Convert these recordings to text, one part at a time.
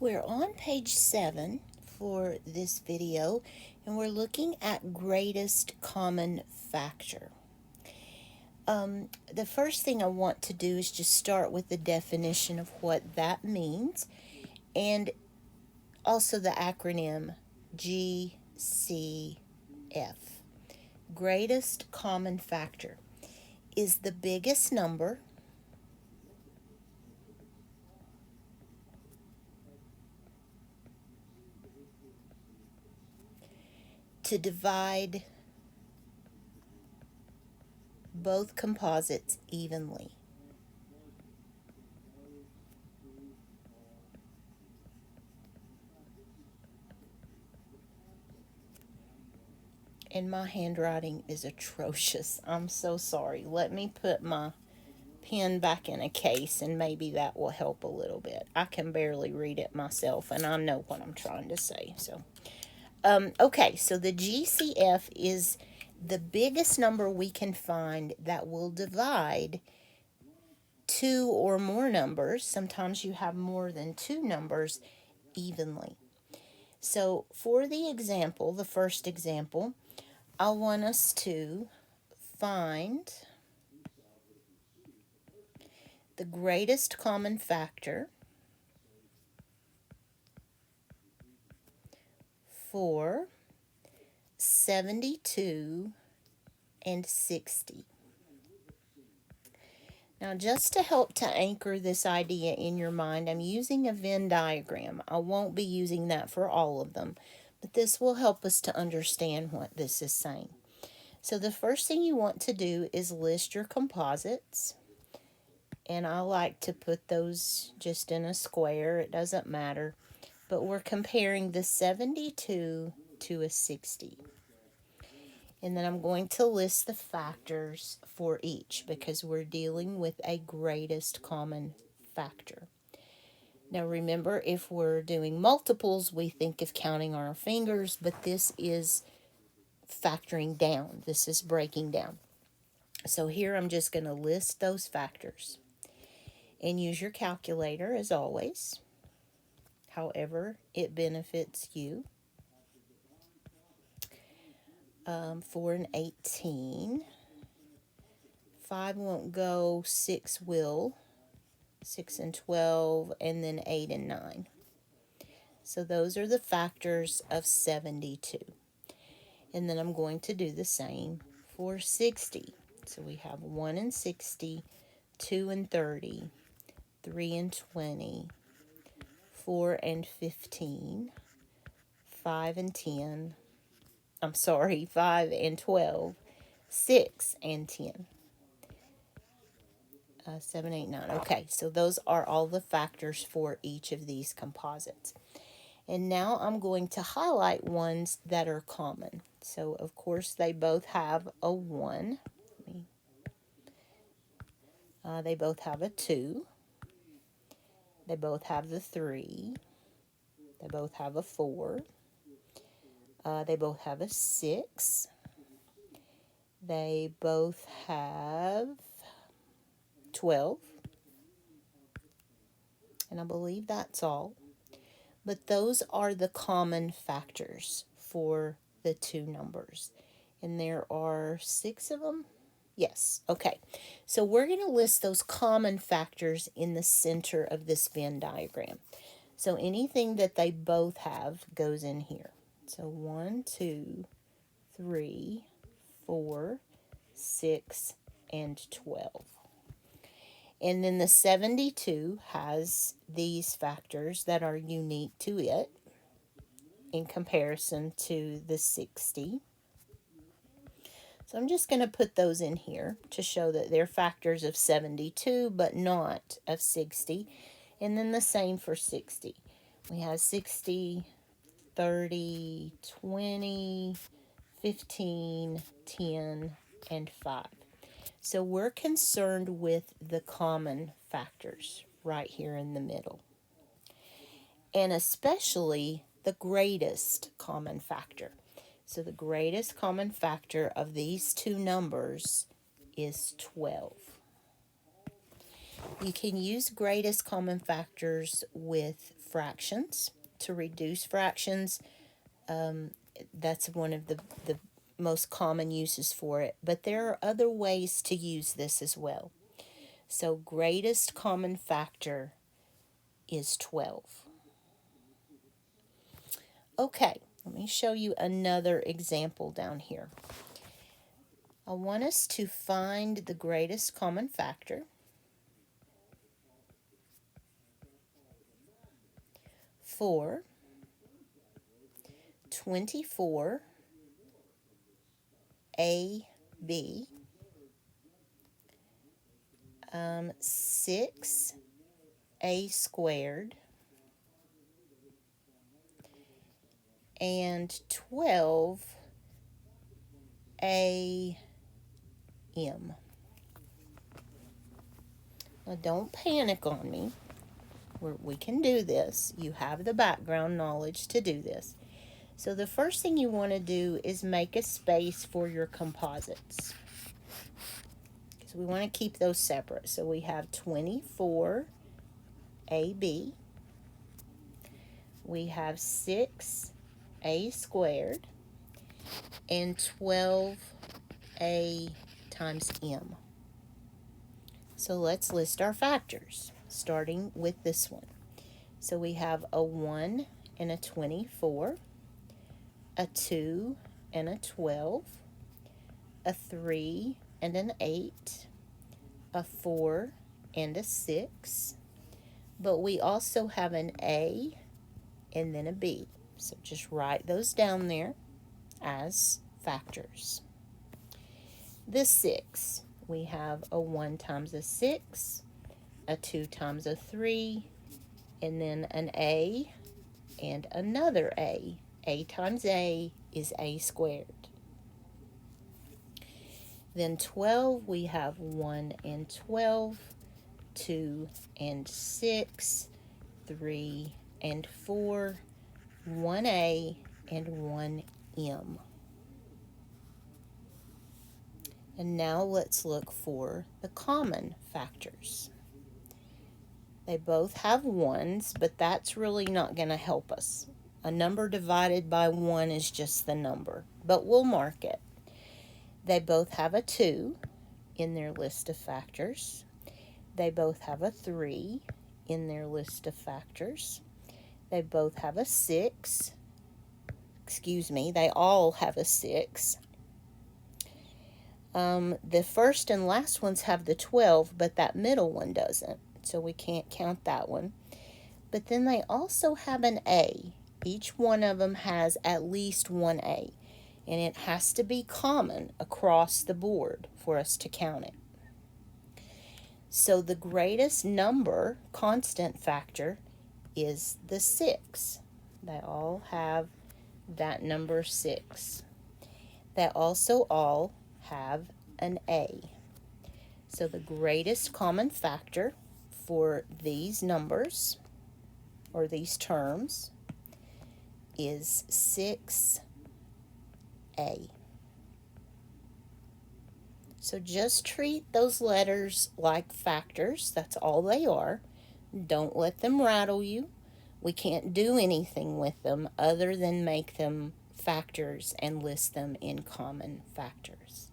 We're on page 7 for this video, and we're looking at greatest common factor. The first thing I want to do is just start with the definition of what that means, and also the acronym GCF. Greatest common factor is the biggest number to divide both composites evenly. And my handwriting is atrocious. I'm so sorry. Let me put my pen back in a case and maybe that will help a little bit. I can barely read it myself and I know what I'm trying to say. Okay, so the GCF is the biggest number we can find that will divide two or more numbers. Sometimes you have more than two numbers evenly. So for the example, the first example, I want us to find the greatest common factor for 72 and 60. Now, just to help to anchor this idea in your mind, I'm using a Venn diagram. I won't be using that for all of them, but this will help us to understand what this is saying. So the first thing you want to do is list your composites. And I like to put those just in a square. It doesn't matter. But we're comparing the 72 to a 60. And then I'm going to list the factors for each because we're dealing with a greatest common factor. Now remember, if we're doing multiples, we think of counting on our fingers, but this is factoring down. This is breaking down. So here I'm just going to list those factors. And use your calculator as always, however it benefits you. 4 and 18. 5 won't go, 6 will. 6 and 12, and then 8 and 9. So those are the factors of 72. And then I'm going to do the same for 60. So we have 1 and 60, 2 and 30, 3 and 20, 4 and 15, 5 and 10. 5 and 12, 6 and 10. 7, 8, 9. Okay, so those are all the factors for each of these composites. And now I'm going to highlight ones that are common. So, of course, they both have a 1. They both have a 2. They both have the 3. They both have a 4. They both have a 6. They both have 12. And I believe that's all. But those are the common factors for the two numbers. And there are 6 of them. Yes, okay. So we're going to list those common factors in the center of this Venn diagram. So anything that they both have goes in here. So 1, 2, 3, 4, 6, and 12. And then the 72 has these factors that are unique to it in comparison to the 60. So I'm just going to put those in here to show that they're factors of 72 but not of 60. And then the same for 60. We have 60, 30, 20, 15, 10, and 5. So we're concerned with the common factors right here in the middle. And especially the greatest common factor. So the greatest common factor of these two numbers is 12. You can use greatest common factors with fractions to reduce fractions. That's one of the most common uses for it, but there are other ways to use this as well. So greatest common factor is 12. Okay, let me show you another example down here. I want us to find the greatest common factor for 24 AB, 6A squared, and 12AM. Now don't panic on me. We can do this. You have the background knowledge to do this. So the first thing you want to do is make a space for your composites. So we want to keep those separate. So we have 24AB. We have 6A squared and 12A times M. So let's list our factors, starting with this one. So we have a 1 and a 24, a 2 and a 12, a 3 and an 8, a 4 and a 6, but we also have an A and then a B. So just write those down there as factors. The 6, we have a 1 times a 6, a 2 times a 3, and then an A and another A. A times A is A squared. Then 12, we have 1 and 12, 2 and 6, 3 and 4, 1A and 1M. And now let's look for the common factors. They both have 1s, but that's really not going to help us. A number divided by 1 is just the number, but we'll mark it. They both have a 2 in their list of factors. They both have a 3 in their list of factors. They both have a 6. They all have a 6. The first and last ones have the 12, but that middle one doesn't, so we can't count that one. But then they also have an A. Each one of them has at least one A, and it has to be common across the board for us to count it. So the greatest number, constant factor, is the 6. They all have that number 6. They also all have an A. So the greatest common factor for these numbers, or these terms, is 6A. So just treat those letters like factors. That's all they are. Don't let them rattle you. We can't do anything with them other than make them factors and list them in common factors.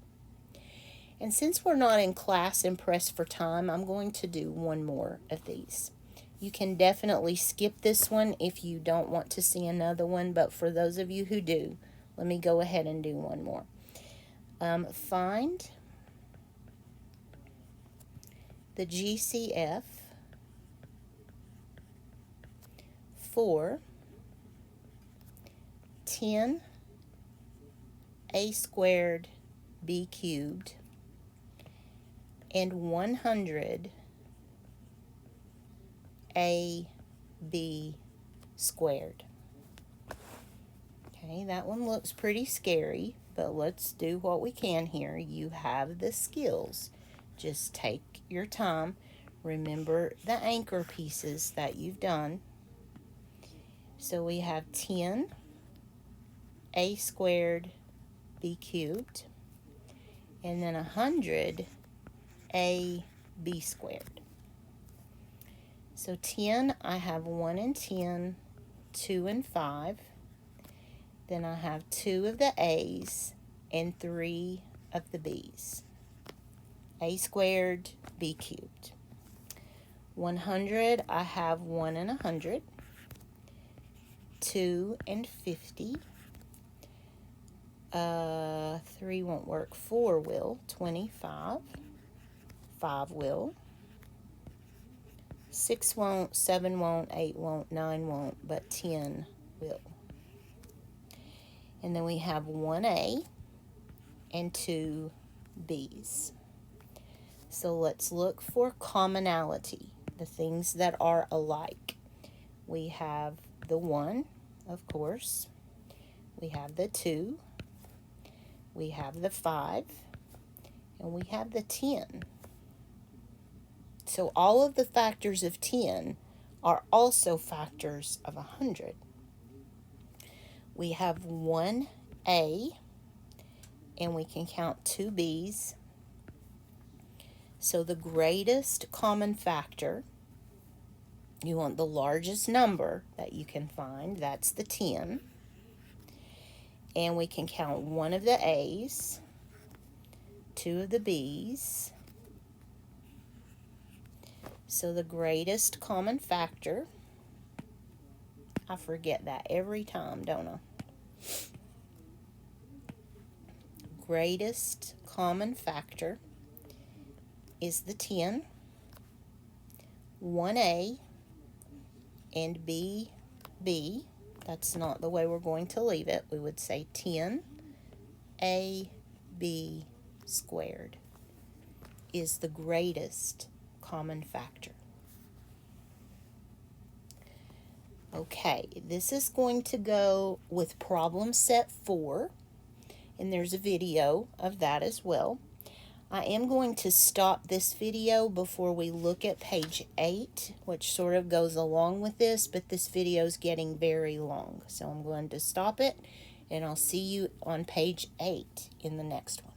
And since we're not in class and pressed for time, I'm going to do one more of these. You can definitely skip this one if you don't want to see another one, but for those of you who do, let me go ahead and do one more. Find the GCF for 10A squared B cubed and 100 AB squared. Okay, that one looks pretty scary, but let's do what we can here. You have the skills. Just take your time. Remember the anchor pieces that you've done. So we have 10A squared B cubed and then 100 AB squared. So 10, I have 1 and 10, 2 and 5. Then I have 2 of the A's and 3 of the B's. A squared, B cubed. 100, I have 1 and 100, 2 and 50. 3 won't work, 4 will. 25, 5 will. 6 won't, 7 won't, 8 won't, 9 won't, but 10 will. And then we have 1A and 2 B's. So let's look for commonality, the things that are alike. We have the 1, of course. We have the 2. We have the 5. And we have the 10. So all of the factors of 10 are also factors of 100. We have 1A, and we can count 2 B's. So the greatest common factor, you want the largest number that you can find, that's the 10. And we can count 1 of the A's, 2 of the B's. So the greatest common factor, I forget that every time, don't I? Greatest common factor is the 10, 1A, and B. That's not the way we're going to leave it. We would say 10AB squared is the greatest common factor. Okay, this is going to go with problem set 4, and there's a video of that as well. I am going to stop this video before we look at page 8, which sort of goes along with this, but this video is getting very long. So I'm going to stop it, and I'll see you on page 8 in the next one.